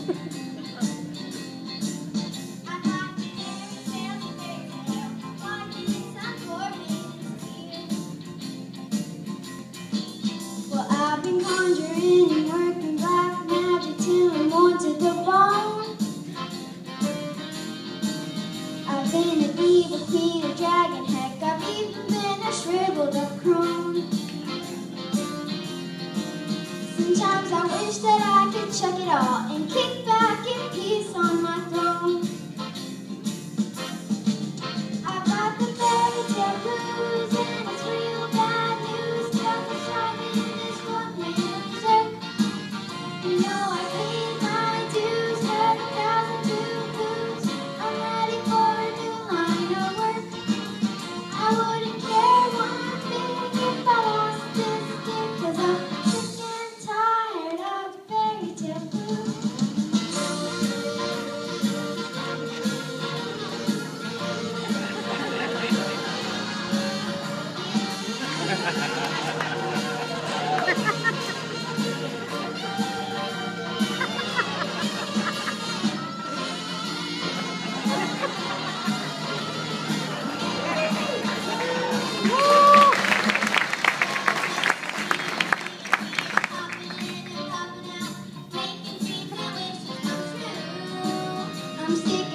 Well, I've been conjuring and working black magic till I'm worn to the bone. I've been a diva, queen, a dragon, heck, I've even been a shriveled up crone. Sometimes I wish that I could chuck it all and kick back in peace on my throne. I've got the fairy tale blues and it's real bad news. Nothing's driving this one man berserk. You know I paid my dues, heard 1,000 boo-boos. I'm ready for a new line of work. I wouldn't care one thing if I lost this gig, 'cause I'm sick and tired of the fairy tale blues. I'm sick